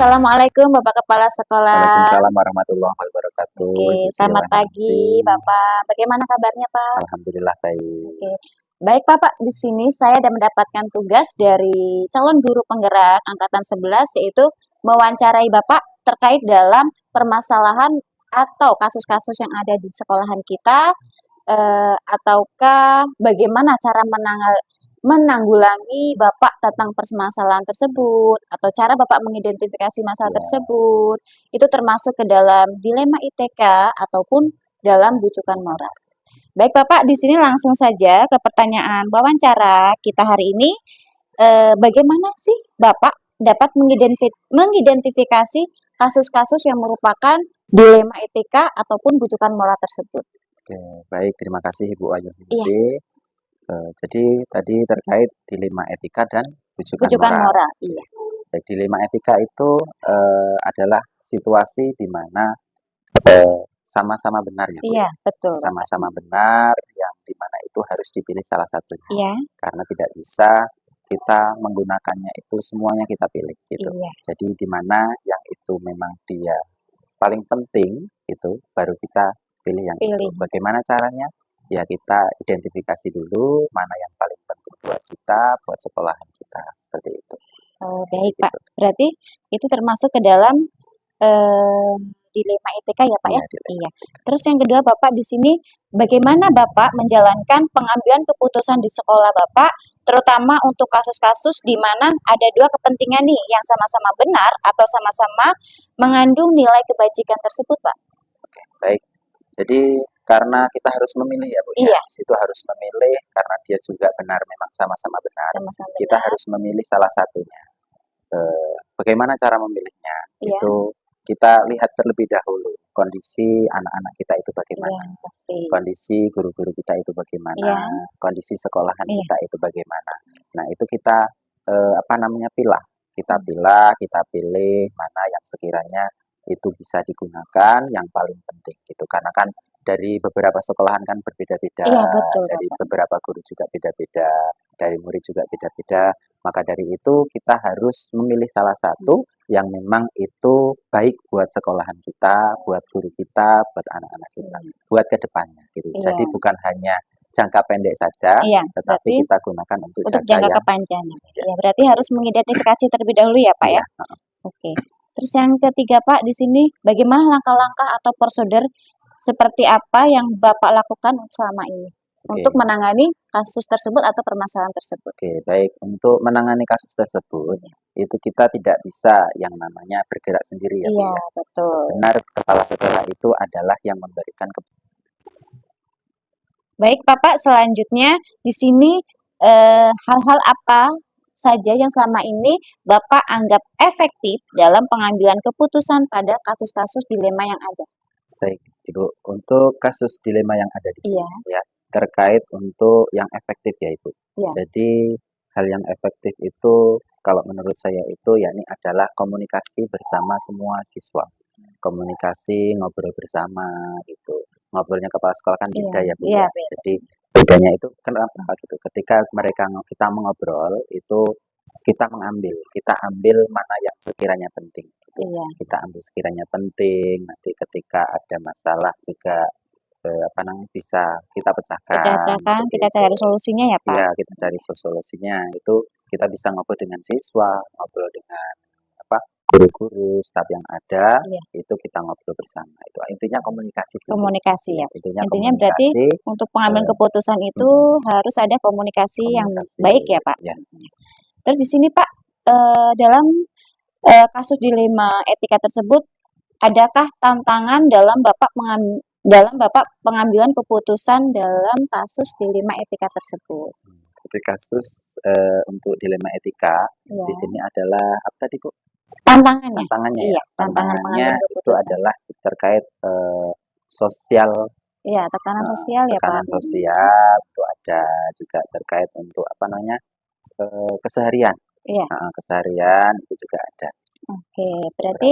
Assalamualaikum Bapak Kepala Sekolah. Waalaikumsalam warahmatullahi wabarakatuh. Oke, Ibu selamat pagi Silwaningsih. Bapak. Bagaimana kabarnya Pak? Alhamdulillah baik. Oke, baik Pak. Di sini saya ada mendapatkan tugas dari calon guru penggerak angkatan 11 yaitu mewawancarai Bapak terkait dalam permasalahan atau kasus-kasus yang ada di sekolahan kita, ataukah bagaimana cara menanggulangi Bapak tentang permasalahan tersebut, atau cara Bapak mengidentifikasi masalah Ya, tersebut, itu termasuk ke dalam dilema ITK ataupun dalam bujukan moral. Baik Bapak, di sini langsung saja ke pertanyaan wawancara kita hari ini. Bagaimana sih Bapak dapat mengidentifikasi kasus-kasus yang merupakan dilema ITK ataupun bujukan moral tersebut? oke, baik. Terima kasih Ibu Iya, Ayuningsih. Jadi tadi terkait dilema etika dan bujukan bujukan moral. moral. Iya, Baik, dilema etika itu adalah situasi di mana sama-sama benar ya Bu iya, ya. betul Bapak. Sama-sama benar yang di mana itu harus dipilih salah satunya. Iya, Karena tidak bisa kita menggunakannya itu semuanya kita pilih gitu. iya, Jadi di mana yang itu memang dia paling penting itu baru kita pilih yang itu. pilih. Bagaimana caranya? Ya kita identifikasi dulu mana yang paling penting buat kita, buat sekolahan kita seperti itu. Oh, baik Gitu. Pak. Berarti itu termasuk ke dalam dilema ITK ya Pak ya? Iya, dilema. Iya. Terus yang kedua Bapak di sini bagaimana Bapak menjalankan pengambilan keputusan di sekolah Bapak, terutama untuk kasus-kasus di mana ada dua kepentingan nih yang sama-sama benar atau sama-sama mengandung nilai kebajikan tersebut Pak? Oke, baik. Jadi karena kita harus memilih ya Bu ya. Iya, Di situ harus memilih karena dia juga benar memang sama-sama benar. sama-sama Kita benar. harus memilih salah satunya. Bagaimana cara memilihnya? Iya, Itu kita lihat terlebih dahulu kondisi anak-anak kita itu iya bagaimana, pasti. kondisi guru-guru kita itu Iya, bagaimana, kondisi sekolahan iya. kita itu bagaimana. Nah, itu kita pilah. Kita Hmm. pilah, kita pilih mana yang sekiranya itu bisa digunakan yang paling penting gitu. Karena kan dari beberapa sekolahan kan berbeda-beda, Iya betul dari Bapak. beberapa guru juga beda-beda, dari murid juga beda-beda. Maka dari itu kita harus memilih salah satu yang memang itu baik buat sekolahan kita, buat guru kita, buat anak-anak kita, Hmm. buat kedepannya gitu. Iya, Jadi bukan hanya jangka pendek saja, iya. tetapi Berarti kita gunakan untuk untuk jangka jangka yang kepanjangan. ya, Ya, berarti harus mengidentifikasi terlebih dahulu ya, Pak iya, ya? Oke. Terus yang ketiga, Pak, di sini bagaimana langkah-langkah atau prosedur seperti apa yang Bapak lakukan selama ini oke. untuk menangani kasus tersebut atau permasalahan tersebut? Oke, baik. Untuk menangani kasus tersebut, itu kita tidak bisa yang namanya bergerak sendiri ya, Bu Iya, ya. betul. Benar, kepala sekolah itu adalah yang memberikan Baik, Bapak, selanjutnya di sini hal-hal apa saja yang selama ini Bapak anggap efektif dalam pengambilan keputusan pada kasus-kasus dilema yang ada? baik, Ibu. Untuk kasus dilema yang ada di Iya, sini ya, terkait untuk yang efektif ya, Ibu. iya, Jadi, hal yang efektif itu kalau menurut saya itu yakni adalah komunikasi bersama semua siswa. Komunikasi, ngobrol bersama gitu. Ngobrolnya kepala sekolah kan iya, beda ya, Bu iya, ya. beda. Jadi bedanya itu kenapa gitu. Ketika kita mengobrol itu kita ambil mana yang sekiranya penting gitu. Iya, Kita ambil sekiranya penting, nanti ketika ada masalah juga bisa kita pecahkan pecah-pecahkan, seperti kita itu. cari solusinya ya, Pak. Iya, kita cari solusinya. Itu kita bisa ngobrol dengan siswa, ngobrol dengan guru-guru, staf yang ada, Iya, itu kita ngobrol bersama. Itu intinya komunikasi sih, Bu. komunikasi ya. Intinya Intinya berarti komunikasi, untuk pengambilan keputusan itu harus ada komunikasi yang komunikasi, baik ya, Pak. ya. Terus di sini, Pak, dalam kasus dilema etika tersebut, adakah tantangan dalam Bapak pengambilan keputusan dalam kasus dilema etika tersebut? Jadi kasus untuk dilema etika Ya, di sini adalah apa tadi, Bu? tantangannya. Tantangannya Iya, ya. tantangan Tantangannya pengambilan itu keputusan. adalah terkait sosial, Iya, tekanan sosial ya, Pak. tekanan sosial, itu ada juga terkait untuk keseharian. Iya. Keseharian itu juga ada. Oke, berarti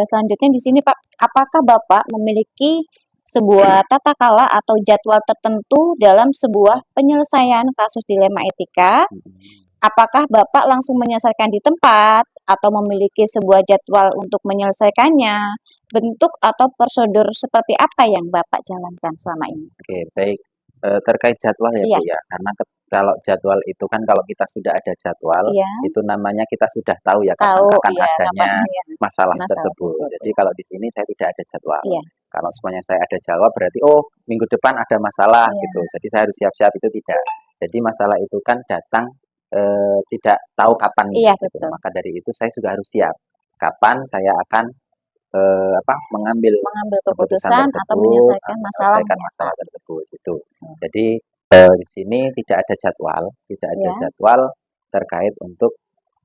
selanjutnya di sini Pak, apakah Bapak memiliki sebuah tata kala atau jadwal tertentu dalam sebuah penyelesaian kasus dilema etika? Hmm. Apakah Bapak langsung menyelesaikan di tempat atau memiliki sebuah jadwal untuk menyelesaikannya? Bentuk atau prosedur seperti apa yang Bapak jalankan selama ini? Oke, baik. Terkait jadwal ya Iya, Bu ya, karena kalau jadwal itu kan kalau kita sudah ada jadwal, iya, itu namanya kita sudah tahu ya kapan tahu, akan iya, kapan adanya ya masalah masalah tersebut. tersebut. Jadi kalau di sini saya tidak ada jadwal. Iya, Kalau semuanya saya ada jadwal berarti oh minggu depan ada masalah gitu. iya, Jadi saya harus siap-siap, itu tidak. Jadi masalah itu kan datang tidak tahu kapannya iya gitu. betul. Maka dari itu saya juga harus siap kapan saya akan mengambil Mengambil keputusan keputusan atau tersebut, menyelesaikan masalah menyelesaikan mendatang. masalah tersebut gitu. Hmm. Jadi di sini tidak ada jadwal, tidak ada Ya, jadwal terkait untuk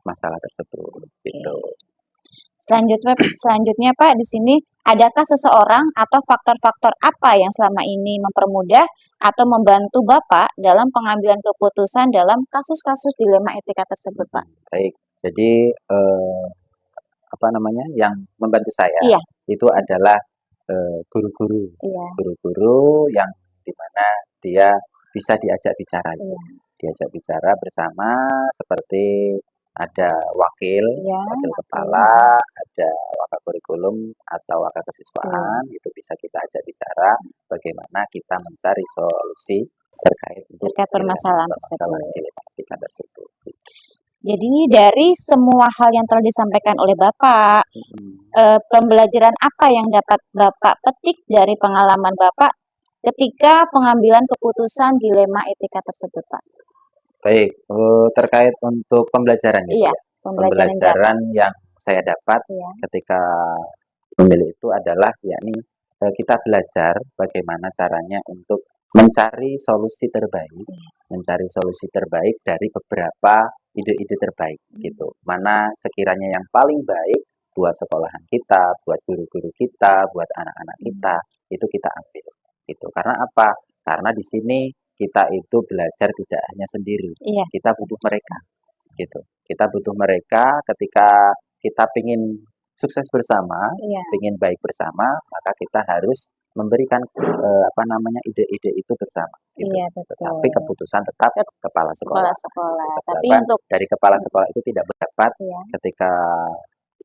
masalah tersebut gitu. oke. Selanjutnya Pak, di sini adakah seseorang atau faktor-faktor apa yang selama ini mempermudah atau membantu Bapak dalam pengambilan keputusan dalam kasus-kasus dilema etika tersebut, Pak? Baik, jadi apa namanya yang membantu saya Iya, itu adalah guru-guru, iya, guru-guru yang dimana dia bisa diajak bicara, iya, diajak bicara bersama seperti ada wakil, iya, wakil oke, kepala, ada wakil kurikulum atau wakil iya, kesiswaan, itu bisa kita ajak bicara bagaimana kita mencari solusi terkait untuk terkait permasalahan tersebut. permasalahan dilematika tersebut. Jadi dari semua hal yang telah disampaikan oleh Bapak, Hmm. pembelajaran apa yang dapat Bapak petik dari pengalaman Bapak ketika pengambilan keputusan dilema etika tersebut, Pak? Baik, terkait untuk pembelajaran gitu Iya, ya. pembelajaran yang dapat. Pembelajaran yang saya dapat Iya, ketika memilih itu adalah yakni kita belajar bagaimana caranya untuk mencari solusi terbaik, mencari solusi terbaik dari beberapa ide-ide terbaik gitu. Mana sekiranya yang paling baik buat sekolahan kita, buat guru-guru kita, buat anak-anak kita, itu kita ambil gitu. Karena apa? Karena di sini kita itu belajar tidak hanya sendiri, iya, kita butuh mereka gitu. Kita butuh mereka ketika kita ingin sukses bersama, iya, ingin baik bersama, maka kita harus memberikan apa namanya ide-ide itu bersama gitu. iya betul. Tetapi keputusan tetap Ke kepala kepala sekolah. sekolah. Tetap Tapi apa untuk dari kepala sekolah itu tidak berdapat iya, ketika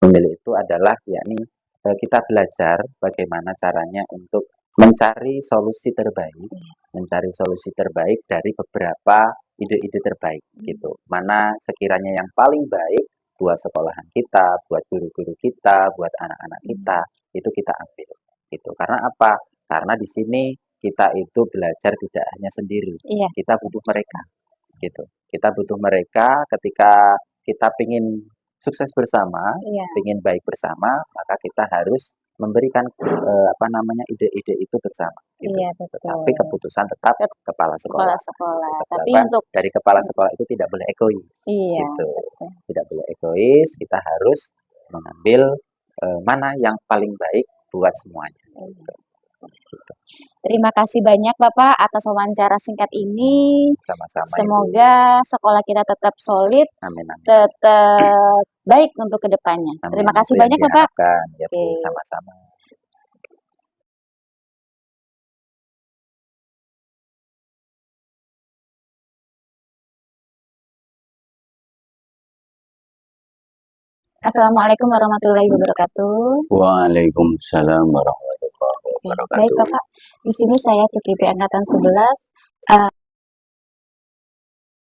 memilih itu adalah yakni kita belajar bagaimana caranya untuk mencari solusi terbaik, mencari solusi terbaik dari beberapa ide-ide terbaik gitu. Mana sekiranya yang paling baik buat sekolahan kita, buat guru-guru kita, buat anak-anak kita, itu kita ambil gitu. Karena apa? Karena di sini kita itu belajar tidak hanya sendiri, iya, kita butuh mereka gitu. Kita butuh mereka ketika kita ingin sukses bersama, iya, ingin baik bersama, maka kita harus memberikan apa namanya ide-ide itu bersama gitu. iya Tetapi betul. keputusan tetap Ke kepala kepala sekolah. sekolah. Tetap Tapi apa? untuk Dari kepala sekolah itu tidak boleh egois iya, gitu. betul. Tidak boleh egois, kita harus mengambil mana yang paling baik buat semuanya. Iya. Terima kasih banyak Bapak atas wawancara singkat ini. Sama-sama Ibu. Semoga sekolah kita tetap solid, Amin amin. tetap baik untuk kedepannya. Amin. Terima kasih Itu yang banyak Bapak. diharapkan ya Bu, Oke. sama-sama. Assalamualaikum warahmatullahi wabarakatuh. Waalaikumsalam warahmatullahi Oke, baik wabarakatuh. Bapak. Di sini saya CKP Angkatan 11.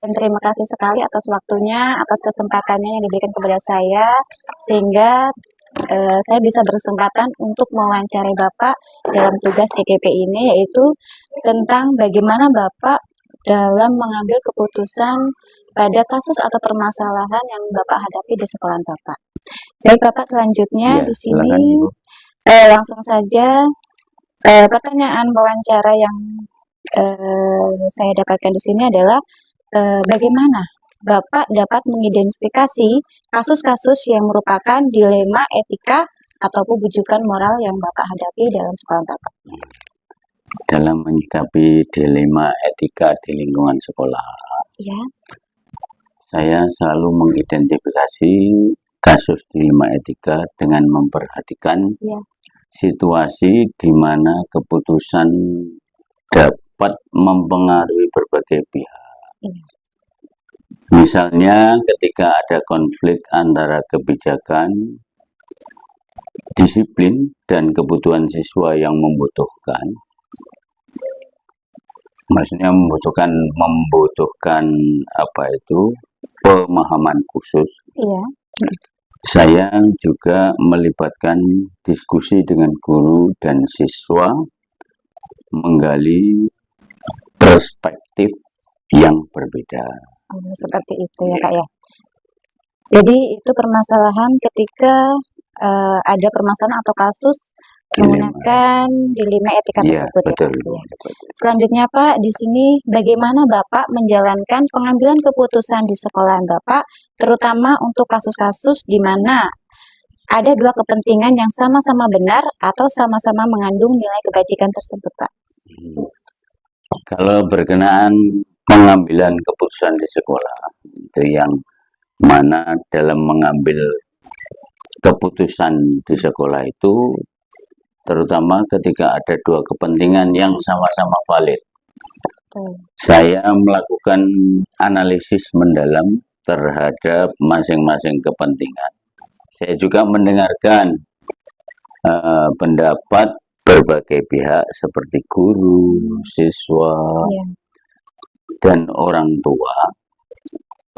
Dan terima kasih sekali atas waktunya, atas kesempatannya yang diberikan kepada saya, sehingga saya bisa berkesempatan untuk mewawancarai Bapak dalam tugas CKP ini, yaitu tentang bagaimana Bapak dalam mengambil keputusan pada kasus atau permasalahan yang Bapak hadapi di sekolah Bapak. Baik Bapak, selanjutnya Ya, di silakan sini Ibu. langsung saja pertanyaan wawancara yang saya dapatkan di sini adalah bagaimana Bapak dapat mengidentifikasi kasus-kasus yang merupakan dilema etika ataupun bujukan moral yang Bapak hadapi dalam sekolah Bapak? Dalam menyikapi dilema etika di lingkungan sekolah, Ya, saya selalu mengidentifikasi kasus dilema etika dengan memperhatikan ya, situasi di mana keputusan dapat mempengaruhi berbagai pihak. iya, Misalnya ketika ada konflik antara kebijakan, disiplin, dan kebutuhan siswa yang membutuhkan, maksudnya membutuhkan apa itu pemahaman khusus. Iya. Saya juga melibatkan diskusi dengan guru dan siswa, menggali perspektif yang berbeda. Oh, seperti itu ya Kak ya. Jadi itu permasalahan ketika ada permasalahan atau kasus menggunakan dilema etika Iya, tersebut betul. ya Pak. Selanjutnya Pak, di sini bagaimana Bapak menjalankan pengambilan keputusan di sekolahan Bapak, terutama untuk kasus-kasus di mana ada dua kepentingan yang sama-sama benar atau sama-sama mengandung nilai kebajikan tersebut Pak. Kalau berkenaan pengambilan keputusan di sekolah, itu yang mana dalam mengambil keputusan di sekolah itu, terutama ketika ada dua kepentingan yang sama-sama valid. Saya melakukan analisis mendalam terhadap masing-masing kepentingan. Saya juga mendengarkan pendapat berbagai pihak seperti guru, siswa, dan orang tua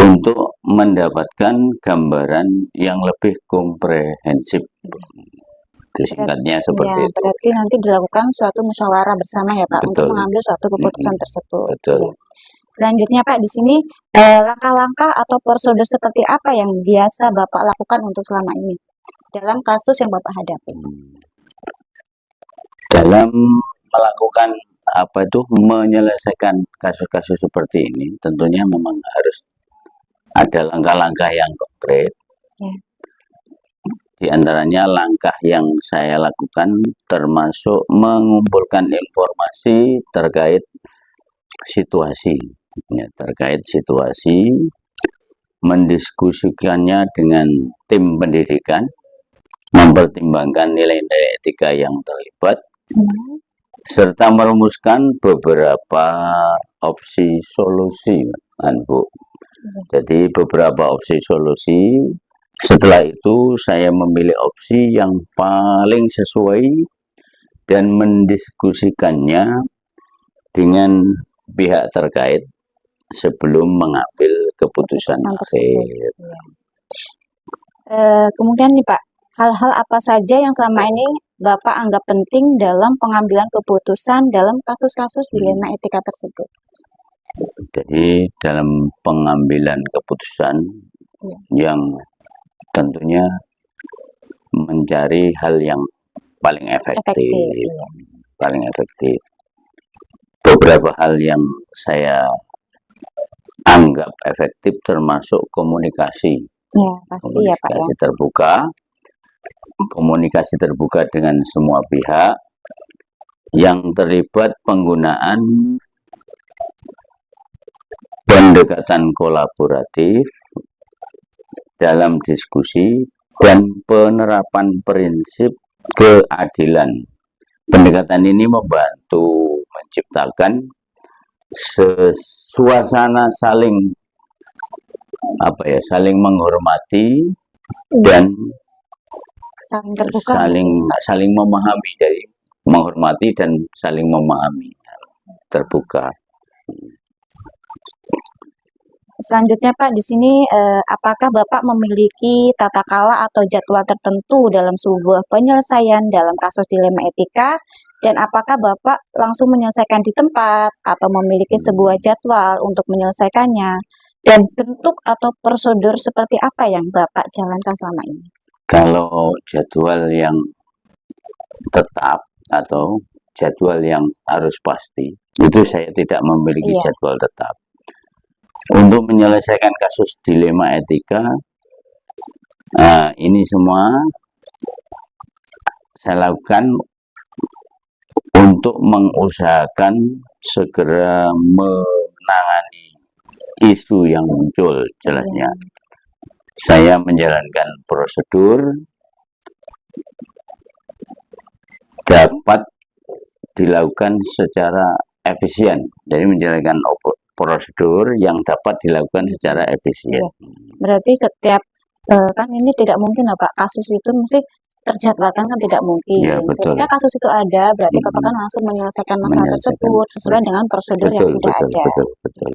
untuk mendapatkan gambaran yang lebih komprehensif. Singkatnya seperti itu. Berarti nanti dilakukan suatu musyawarah bersama ya Pak. Betul. Untuk mengambil suatu keputusan tersebut. Betul. Ya. Selanjutnya Pak, di sini langkah-langkah atau prosedur seperti apa yang biasa Bapak lakukan untuk selama ini dalam kasus yang Bapak hadapi? Dalam melakukan menyelesaikan kasus-kasus seperti ini, tentunya memang harus ada langkah-langkah yang konkret. Ya. Di antaranya langkah yang saya lakukan termasuk mengumpulkan informasi terkait situasi, mendiskusikannya dengan tim pendidikan, mempertimbangkan nilai-nilai etika yang terlibat, serta merumuskan beberapa opsi solusi, Bu. Jadi beberapa opsi solusi. Setelah itu saya memilih opsi yang paling sesuai dan mendiskusikannya dengan pihak terkait sebelum mengambil keputusan akhir. Kemudian nih Pak, hal-hal apa saja yang selama ini Bapak anggap penting dalam pengambilan keputusan dalam kasus-kasus dilema etika tersebut? Jadi dalam pengambilan keputusan yang tentunya mencari hal yang paling efektif. Paling efektif. Beberapa hal yang saya anggap efektif termasuk komunikasi. Ya, pasti ya Pak ya. Komunikasi terbuka dengan semua pihak yang terlibat, penggunaan pendekatan kolaboratif dalam diskusi dan penerapan prinsip keadilan. Pendekatan ini membantu menciptakan suasana saling menghormati dan saling memahami, dari menghormati dan saling memahami, terbuka. Selanjutnya Pak, di sini apakah Bapak memiliki tata kala atau jadwal tertentu dalam sebuah penyelesaian dalam kasus dilema etika, dan apakah Bapak langsung menyelesaikan di tempat atau memiliki sebuah jadwal untuk menyelesaikannya, dan bentuk atau prosedur seperti apa yang Bapak jalankan selama ini? Kalau jadwal yang tetap atau jadwal yang harus pasti, itu saya tidak memiliki jadwal tetap. Untuk menyelesaikan kasus dilema etika, ini semua saya lakukan untuk mengusahakan segera menangani isu yang muncul. Jelasnya, saya menjalankan prosedur dapat dilakukan secara efisien, jadi menjalankan prosedur yang dapat dilakukan secara efisien. Iya. Berarti setiap kan ini tidak mungkin Pak, kasus itu mesti terjadwalkan kan tidak mungkin. Ya, betul. Ketika kasus itu ada, berarti Bapak kan langsung menyelesaikan masalah tersebut sesuai dengan prosedur yang sudah ada. Betul.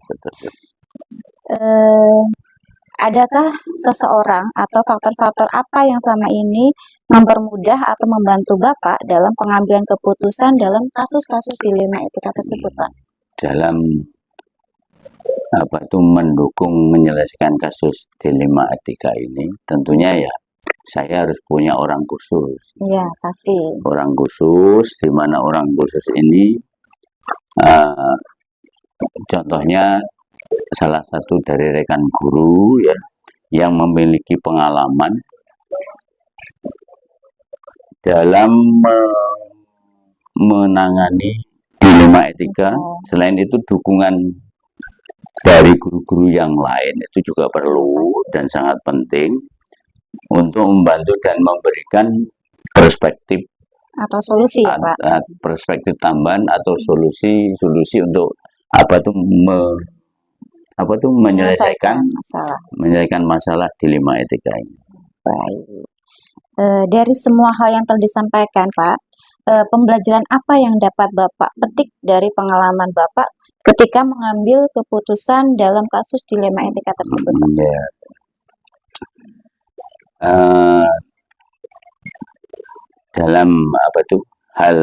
Adakah seseorang atau faktor-faktor apa yang selama ini mempermudah atau membantu Bapak dalam pengambilan keputusan dalam kasus-kasus dilema etika tersebut, Pak? Dalam mendukung menyelesaikan kasus dilema etika ini, tentunya ya saya harus punya orang khusus. Iya, pasti. Orang khusus, di mana orang khusus ini contohnya salah satu dari rekan guru ya yang memiliki pengalaman dalam menangani dilema etika. Selain itu dukungan dari guru-guru yang lain itu juga perlu dan sangat penting untuk membantu dan memberikan perspektif atau solusi ya, Pak. Perspektif tambahan atau solusi untuk menyelesaikan masalah dilema etika ini. Baik. Dari semua hal yang telah disampaikan, Pak, pembelajaran apa yang dapat Bapak petik dari pengalaman Bapak ketika mengambil keputusan dalam kasus dilema etika tersebut, Pak? Dalam hal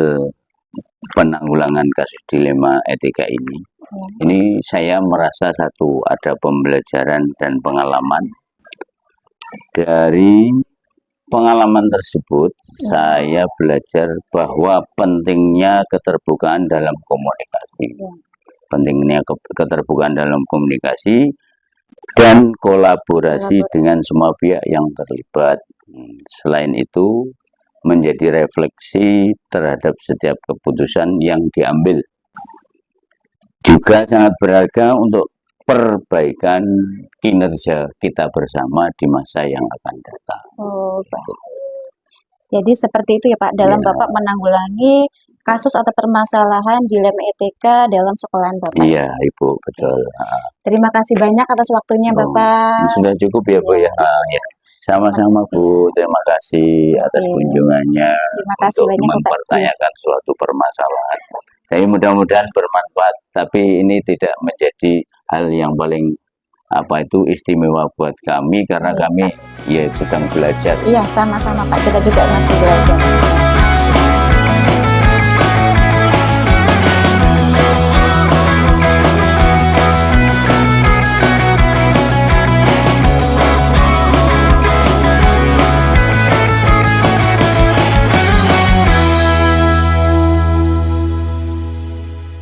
penanggulangan kasus dilema etika ini saya merasa ada pembelajaran dan pengalaman. Dari pengalaman tersebut saya belajar bahwa pentingnya keterbukaan dalam komunikasi. Pentingnya keterbukaan dalam komunikasi dan kolaborasi dengan semua pihak yang terlibat. Selain itu, menjadi refleksi terhadap setiap keputusan yang diambil. Juga sangat berharga untuk perbaikan kinerja kita bersama di masa yang akan datang. Oh, baik. Jadi seperti itu ya Pak, dalam Bapak menanggulangi kasus atau permasalahan dilema etika dalam sekolahan Bapak. Iya, Ibu, betul. Terima kasih banyak atas waktunya Bapak. Sudah cukup ya, Bu ya. Sama-sama Bu, terima kasih atas kunjungannya. Terima kasih untuk banyak mempertanyakan suatu permasalahan. Jadi mudah-mudahan bermanfaat, tapi ini tidak menjadi hal yang paling istimewa buat kami karena kami sedang belajar. Iya, sama-sama Pak, kita juga masih belajar.